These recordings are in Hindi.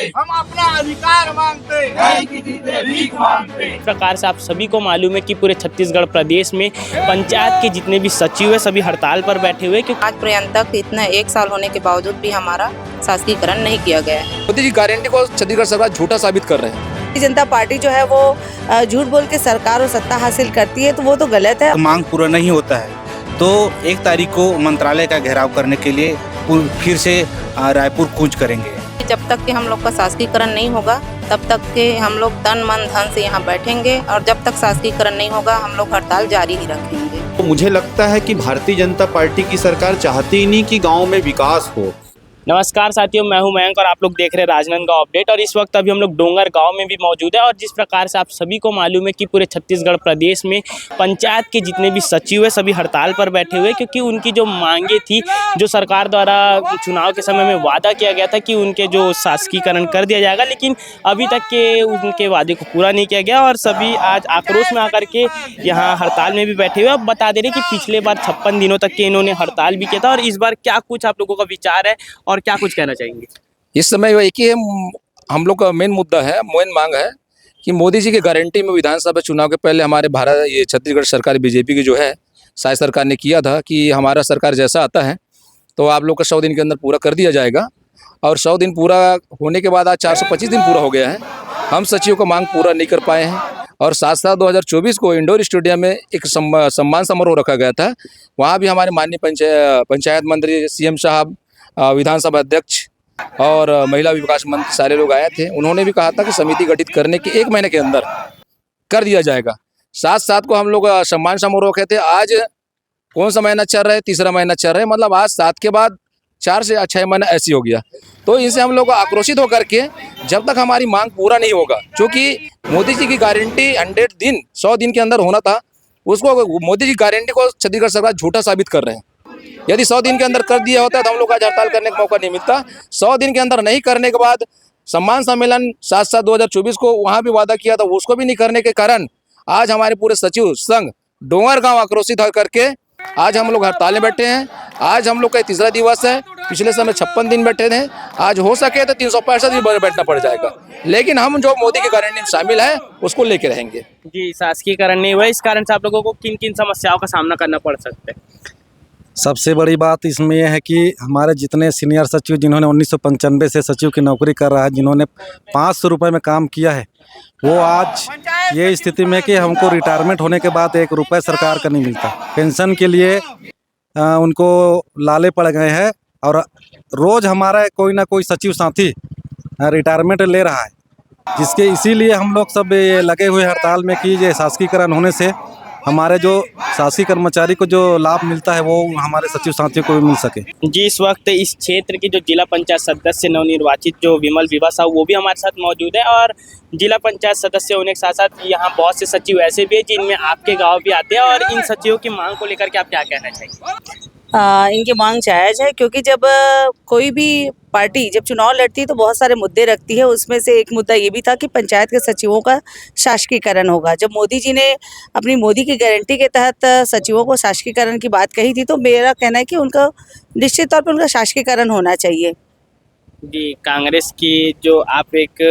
हम अपना अधिकार मांगते, नहीं किसी से भीख मांगते। इस प्रकार से आप सभी को मालूम है कि पूरे छत्तीसगढ़ प्रदेश में पंचायत के जितने भी सचिव है सभी हड़ताल पर बैठे हुए, क्योंकि आज पर्यंत तक इतना 1 साल होने के बावजूद भी हमारा शासकीकरण नहीं किया गया है। मोदी जी गारंटी को छत्तीसगढ़ सरकार झूठा साबित कर रहे हैं। भारतीय जनता पार्टी जो है वो झूठ बोल के सरकार और सत्ता हासिल करती है, तो वो तो गलत है। मांग पूरा नहीं होता है तो 1 तारीख को मंत्रालय का घेराव करने के लिए फिर से रायपुर कूच करेंगे। जब तक कि हम लोग का शासकीकरण नहीं होगा तब तक के हम लोग तन मन धन से यहाँ बैठेंगे, और जब तक शासकीकरण नहीं होगा हम लोग हड़ताल जारी ही रखेंगे। तो मुझे लगता है कि भारतीय जनता पार्टी की सरकार चाहती ही नहीं कि गांव में विकास हो। नमस्कार साथियों, मैं हूं मयंक और आप लोग देख रहे हैं राजनांदगांव अपडेट। और इस वक्त अभी हम लोग डोंगर गांव में भी मौजूद है। और जिस प्रकार से आप सभी को मालूम है कि पूरे छत्तीसगढ़ प्रदेश में पंचायत के जितने भी सचिव है सभी हड़ताल पर बैठे हुए, क्योंकि उनकी जो मांगे थी, जो सरकार द्वारा चुनाव के समय में वादा किया गया था कि उनके जो शासकीकरण कर दिया जाएगा, लेकिन अभी तक के उनके वादे को पूरा नहीं किया गया। और सभी आज आक्रोश में आकर के यहाँ हड़ताल में भी बैठे हुए। अब बता दे रहे कि पिछले बार 56 दिनों तक के इन्होंने हड़ताल भी किया था, और इस बार क्या कुछ आप लोगों का विचार है और क्या कुछ कहना चाहेंगे? इस समय वो एक ही है, हम लोग का मेन मुद्दा है, मेन मांग है कि मोदी जी की गारंटी में विधानसभा चुनाव के पहले हमारे भारत ये छत्तीसगढ़ सरकार बीजेपी की जो है शायद सरकार ने किया था कि हमारा सरकार जैसा आता है तो आप लोग का 100 दिन के अंदर पूरा कर दिया जाएगा। और 100 दिन पूरा होने के बाद आज 425 दिन पूरा हो गया है। हम सचिव का मांग पूरा नहीं कर पाए हैं। और साथ साथ 2024 को इंडोर स्टेडियम में एक सम्मान समारोह रखा गया था। वहाँ भी हमारे माननीय पंचायत मंत्री, सीएम साहब, विधानसभा अध्यक्ष और महिला विकास मंत्री सारे लोग आए थे। उन्होंने भी कहा था कि समिति गठित करने के 1 महीने के अंदर कर दिया जाएगा। साथ साथ को हम लोग सम्मान समारोह कहते हैं। आज कौन सा महीना चल रहा है? तीसरा महीना चल रहा है, मतलब आज 7 के बाद 4 से 6 महीना ऐसी हो गया। तो इनसे हम लोग आक्रोशित होकर के जब तक हमारी मांग पूरा नहीं होगा, क्योंकि मोदी जी की गारंटी 100 दिन के अंदर होना था, उसको मोदी जी गारंटी को छत्तीसगढ़ सरकार झूठा साबित कर रहे हैं। यदि 100 दिन के अंदर कर दिया होता तो हम लोग आज हड़ताल करने का मौका नहीं मिलता। 100 दिन के अंदर नहीं करने के बाद सम्मान सम्मेलन साथ साथ 2024 को वहाँ भी वादा किया था, उसको भी नहीं करने के कारण आज हमारे पूरे सचिव संघ डोंगर गांव आक्रोशित होकर के आज हम लोग हड़ताल में बैठे हैं। आज हम लोग का 3रा दिवस है। पिछले समय 56 दिन बैठे थे, आज हो सके तो 365 दिन बैठना पड़ जाएगा। लेकिन हम जो मोदी की गारंटी में शामिल है उसको लेके रहेंगे। जी, शासकीकरण नहीं हुआ, इस कारण से आप लोगों को किन किन समस्याओं का सामना करना पड़ सकता है? सबसे बड़ी बात इसमें यह है कि हमारे जितने सीनियर सचिव जिन्होंने 1995 से सचिव की नौकरी कर रहा है, जिन्होंने 500 रुपये में काम किया है, वो आज ये स्थिति में कि हमको रिटायरमेंट होने के बाद 1 रुपये सरकार का नहीं मिलता। पेंशन के लिए उनको लाले पड़ गए हैं। और रोज़ हमारा कोई ना कोई सचिव साथी रिटायरमेंट ले रहा है, जिसके इसीलिए हम लोग सब ये लगे हुए हड़ताल में कि ये शासकीकरण होने से हमारे जो शासकीय कर्मचारी को जो लाभ मिलता है वो हमारे सचिव साथियों को भी मिल सके। जी, इस वक्त इस क्षेत्र की जो जिला पंचायत सदस्य नवनिर्वाचित जो विमल विभा साहब, वो भी हमारे साथ मौजूद है। और जिला पंचायत सदस्य होने के साथ साथ यहाँ बहुत से सचिव ऐसे भी हैं जिनमें आपके गांव भी आते हैं। और इन सचिवों की मांग को लेकर के आप क्या कहना चाहिए? इनकी मांग जायज़ है, क्योंकि जब कोई भी पार्टी जब चुनाव लड़ती है तो बहुत सारे मुद्दे रखती है। उसमें से एक मुद्दा ये भी था कि पंचायत के सचिवों का शासकीकरण होगा। जब मोदी जी ने अपनी मोदी की गारंटी के तहत सचिवों को शासकीकरण की बात कही थी, तो मेरा कहना है कि उनका निश्चित तौर पर उनका शासकीकरण होना चाहिए। जी, कांग्रेस की जो आप एक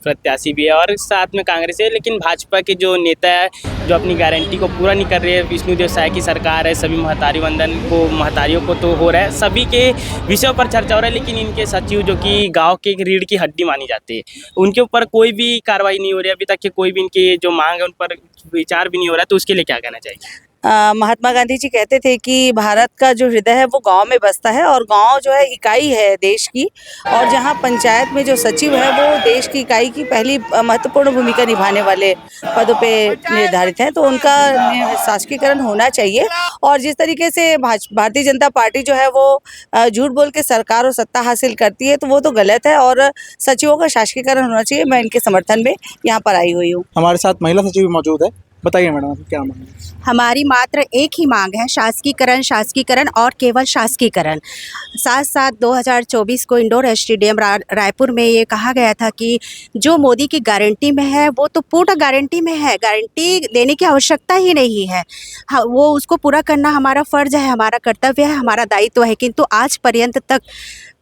प्रत्याशी भी है और साथ में कांग्रेस है, लेकिन भाजपा के जो नेता है जो अपनी गारंटी को पूरा नहीं कर रहे हैं, विष्णुदेव साय की सरकार है, सभी महतारी वंदन को महतारियों को तो हो रहा है, सभी के विषयों पर चर्चा हो रहा है। लेकिन इनके सचिव जो कि गांव के रीढ़ की हड्डी मानी जाती है, उनके ऊपर कोई भी कार्रवाई नहीं हो रही। अभी तक के कोई भी इनके जो मांग है उन पर विचार भी नहीं हो रहा है, तो उसके लिए क्या कहना चाहिए? महात्मा गांधी जी कहते थे कि भारत का जो हृदय है वो गांव में बसता है, और गांव जो है इकाई है देश की। और जहां पंचायत में जो सचिव है वो देश की इकाई की पहली महत्वपूर्ण भूमिका निभाने वाले पदों पे निर्धारित हैं, तो उनका शासकीकरण होना चाहिए। और जिस तरीके से भारतीय जनता पार्टी जो है वो झूठ बोल के सरकार और सत्ता हासिल करती है, तो वो तो गलत है। और सचिवों का शासकीकरण होना चाहिए। मैं इनके समर्थन में यहाँ पर आई हुई हूँ। हमारे साथ महिला सचिव भी मौजूद है। बताइए मैडम, क्या मांग है? हमारी मात्र एक ही मांग है, शासकीकरण, शासकीकरण और केवल शासकीकरण। साथ साथ 2024 को इंडोर स्टेडियम रायपुर में ये कहा गया था कि जो मोदी की गारंटी में है वो तो पूर्ण गारंटी में है, गारंटी देने की आवश्यकता ही नहीं है। वो उसको पूरा करना हमारा फ़र्ज़ है, हमारा कर्तव्य है, हमारा दायित्व है। किंतु आज पर्यंत तक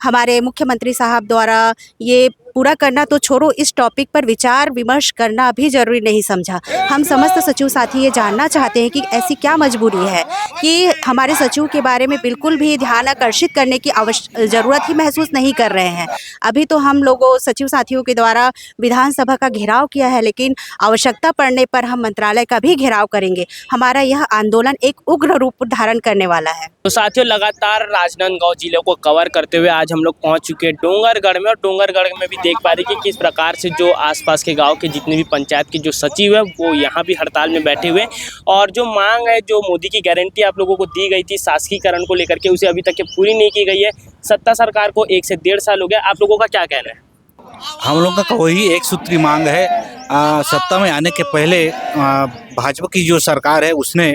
हमारे मुख्यमंत्री साहब द्वारा ये पूरा करना तो छोड़ो, इस टॉपिक पर विचार विमर्श करना भी जरूरी नहीं समझा। हम समस्त सचिव साथी ये जानना चाहते हैं कि ऐसी क्या मजबूरी है कि हमारे सचिव के बारे में बिल्कुल भी ध्यान आकर्षित करने की ज़रूरत ही महसूस नहीं कर रहे हैं। अभी तो हम लोगों सचिव साथियों के द्वारा विधानसभा का घेराव किया है, लेकिन आवश्यकता पड़ने पर हम मंत्रालय का भी घेराव करेंगे। हमारा यह आंदोलन एक उग्र रूप धारण करने वाला है। तो साथियों, लगातार राजनांदगांव जिले को कवर करते हुए आज हम लोग पहुंच चुके हैं डोंगरगढ़ में, और डोंगरगढ़ में भी देख पा रहे कि किस प्रकार से जो आसपास के गांव के जितने भी पंचायत के जो सचिव है वो यहाँ भी हड़ताल में बैठे हुए, और जो मांग है, जो मोदी की गारंटी आप लोगों को दी गई थी शासकीकरण को लेकर के, उसे अभी तक पूरी नहीं की गई है। सत्ता सरकार को 1 से 1.5 साल हो गया। आप लोगों का क्या कहना है? हम लोगों का वही एक सूत्री मांग है। सत्ता में आने के पहले भाजपा की जो सरकार है उसने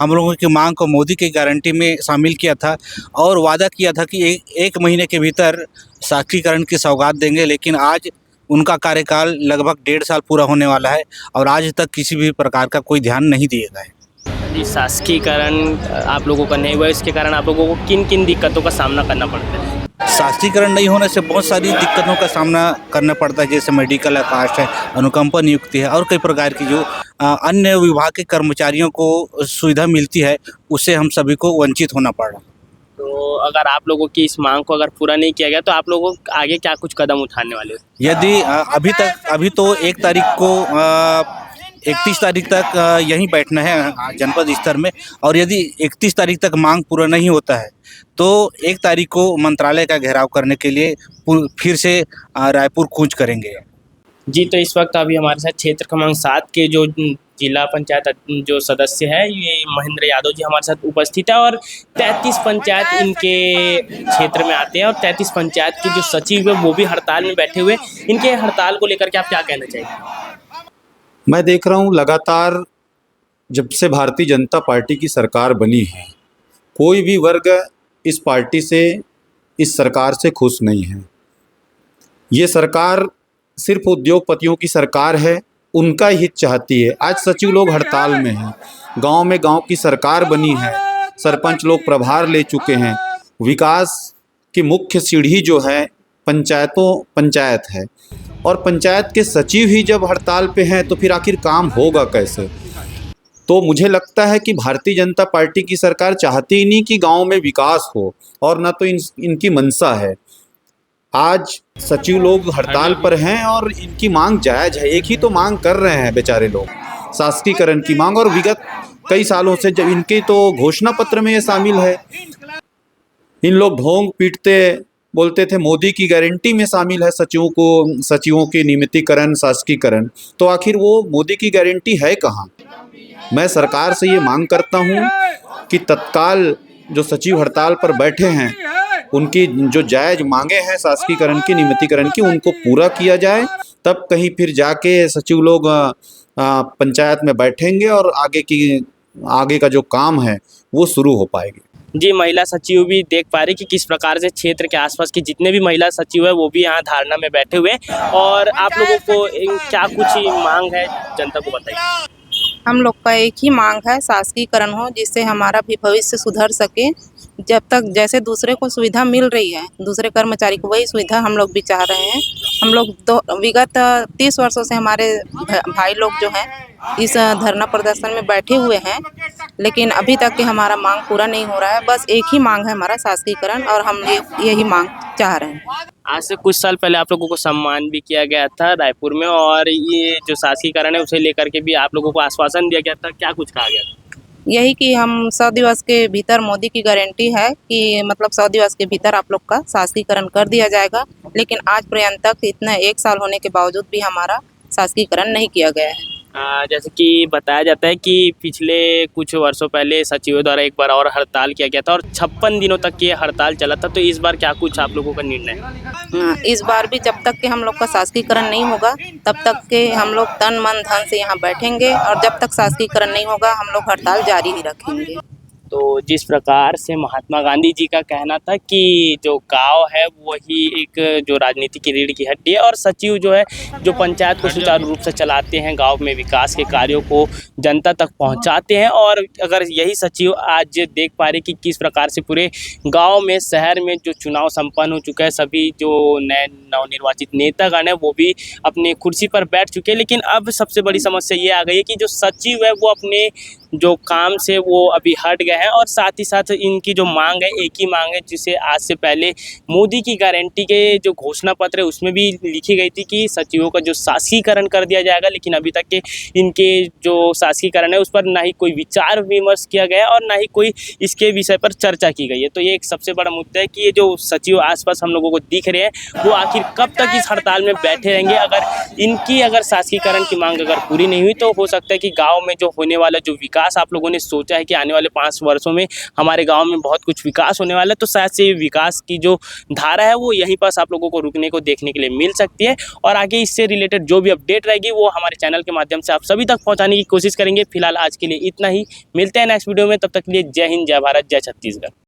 हम लोगों की मांग को मोदी की गारंटी में शामिल किया था और वादा किया था कि एक महीने के भीतर शासकीकरण की सौगात देंगे, लेकिन आज उनका कार्यकाल लगभग 1.5 साल पूरा होने वाला है और आज तक किसी भी प्रकार का कोई ध्यान नहीं दिया गया है। जी, शासकीकरण आप लोगों का नहीं हुआ, इसके कारण आप लोगों को किन किन दिक्कतों का सामना करना पड़ता है? शासकीकरण नहीं होने से बहुत सारी दिक्कतों का सामना करना पड़ता है, जैसे मेडिकल कास्ट है, अनुकंपा नियुक्ति है और कई प्रकार की जो अन्य विभाग के कर्मचारियों को सुविधा मिलती है, उससे हम सभी को वंचित होना पड़ रहा है। तो अगर आप लोगों की इस मांग को अगर पूरा नहीं किया गया तो आप लोगों को आगे क्या कुछ कदम उठाने वाले हो? यदि अभी तो 1 तारीख को 31 तारीख तक यहीं बैठना है जनपद स्तर में, और यदि 31 तारीख तक मांग पूरा नहीं होता है तो 1 तारीख को मंत्रालय का घेराव करने के लिए फिर से रायपुर कूच करेंगे। जी, तो इस वक्त अभी हमारे साथ क्षेत्र क्रमांक 7 के जो जिला पंचायत जो सदस्य है ये महेंद्र यादव जी हमारे साथ उपस्थित है, और 33 पंचायत इनके क्षेत्र में आते हैं, और 33 पंचायत के जो सचिव है वो भी हड़ताल में बैठे हुए। इनके हड़ताल को लेकर के आप क्या कहना चाहिए? मैं देख रहा हूँ लगातार जब से भारतीय जनता पार्टी की सरकार बनी है, कोई भी वर्ग इस पार्टी से, इस सरकार से खुश नहीं है। ये सरकार सिर्फ उद्योगपतियों की सरकार है, उनका हित चाहती है। आज सचिव लोग हड़ताल में हैं, गांव में गांव की सरकार बनी है, सरपंच लोग प्रभार ले चुके हैं। विकास की मुख्य सीढ़ी जो है पंचायत है, और पंचायत के सचिव ही जब हड़ताल पे हैं तो फिर आखिर काम होगा कैसे? तो मुझे लगता है कि भारतीय जनता पार्टी की सरकार चाहती ही नहीं कि गांव में विकास हो, और ना तो इनकी मंशा है। आज सचिव लोग हड़ताल पर हैं और इनकी मांग जायज़ है। एक ही तो मांग कर रहे हैं बेचारे लोग, शासकीकरण की मांग, और विगत कई सालों से जब इनके तो घोषणा पत्र में ये शामिल है। इन लोग ढोंग पीटते बोलते थे मोदी की गारंटी में शामिल है सचिवों के नियमितीकरण, शासकीकरण, तो आखिर वो मोदी की गारंटी है कहाँ? मैं सरकार से ये मांग करता हूँ कि तत्काल जो सचिव हड़ताल पर बैठे हैं उनकी जो जायज़ मांगे हैं शासकीकरण की, नियमितीकरण की, उनको पूरा किया जाए, तब कहीं फिर जाके सचिव लोग पंचायत में बैठेंगे और आगे का जो काम है वो शुरू हो पाएगी। जी, महिला सचिव भी देख पा रहे कि किस प्रकार से क्षेत्र के आसपास के जितने भी महिला सचिव है वो भी यहाँ धारणा में बैठे हुए, और आप लोगों को क्या कुछ मांग है जनता को बताइए। हम लोग का एक ही मांग है, शासकीकरण हो, जिससे हमारा भी भविष्य सुधर सके। जब तक जैसे दूसरे को सुविधा मिल रही है, दूसरे कर्मचारी को वही सुविधा हम लोग भी चाह रहे हैं। हम लोग विगत 30 वर्षों से हमारे भाई लोग जो हैं इस धरना प्रदर्शन में बैठे हुए हैं, लेकिन अभी तक के हमारा मांग पूरा नहीं हो रहा है। बस एक ही मांग है हमारा, शासकीकरण, और हम यही मांग चाह रहे हैं। आज से कुछ साल पहले आप लोगों को सम्मान भी किया गया था रायपुर में, और ये जो शासकीकरण है उसे लेकर के भी आप लोगों को आश्वासन दिया गया था, क्या कुछ कहा गया था? यही कि हम 100 दिवस के भीतर, मोदी की गारंटी है कि मतलब 100 दिवस के भीतर आप लोग का शासकीकरण कर दिया जाएगा, लेकिन आज पर्यंत तक इतना 1 साल होने के बावजूद भी हमारा शासकीकरण नहीं किया गया है। जैसे कि बताया जाता है कि पिछले कुछ वर्षों पहले सचिवों द्वारा एक बार और हड़ताल किया गया था और 56 दिनों तक ये हड़ताल चला था, तो इस बार क्या कुछ आप लोगों का निर्णय है? इस बार भी जब तक कि हम लोग का शासकीकरण नहीं होगा तब तक के हम लोग तन मन धन से यहाँ बैठेंगे, और जब तक शासकीकरण नहीं होगा हम लोग हड़ताल जारी ही रखेंगे। तो जिस प्रकार से महात्मा गांधी जी का कहना था कि जो गांव है वही एक जो राजनीति की रीढ़ की हड्डी है और सचिव जो है जो पंचायत को सुचारू रूप से चलाते हैं, गांव में विकास के कार्यों को जनता तक पहुंचाते हैं। और अगर यही सचिव आज देख पा रहे कि किस प्रकार से पूरे गांव में, शहर में जो चुनाव संपन्न हो चुका है, सभी जो नए नवनिर्वाचित नेतागण है वो भी अपने कुर्सी पर बैठ चुके हैं। लेकिन अब सबसे बड़ी समस्या ये आ गई है कि जो सचिव है वो अपने जो काम से वो अभी हट गए हैं और साथ ही साथ इनकी जो मांग है, एक ही मांग है जिसे आज से पहले मोदी की गारंटी के जो घोषणा पत्र है उसमें भी लिखी गई थी कि सचिवों का जो शासकीकरण कर दिया जाएगा। लेकिन अभी तक के इनके जो शासकीकरण है उस पर ना ही कोई विचार विमर्श किया गया और ना ही कोई इसके विषय पर चर्चा की गई है। तो ये एक सबसे बड़ा मुद्दा है कि ये जो सचिव आसपास हम लोगों को दिख रहे हैं वो आखिर कब तक इस हड़ताल में बैठे रहेंगे। अगर शासकीकरण की मांग अगर पूरी नहीं हुई तो हो सकता है कि गाँव में जो होने वाला जो विकास आप लोगों ने सोचा है कि आने वाले 5 वर्षों में हमारे गांव में बहुत कुछ विकास होने वाला है, तो शायद से विकास की जो धारा है वो यहीं पास आप लोगों को रुकने को देखने के लिए मिल सकती है। और आगे इससे रिलेटेड जो भी अपडेट रहेगी वो हमारे चैनल के माध्यम से आप सभी तक पहुंचाने की कोशिश करेंगे। फिलहाल आज के लिए इतना ही, मिलते हैं नेक्स्ट वीडियो में, तब तक के लिए जय हिंद, जय भारत, जय छत्तीसगढ़।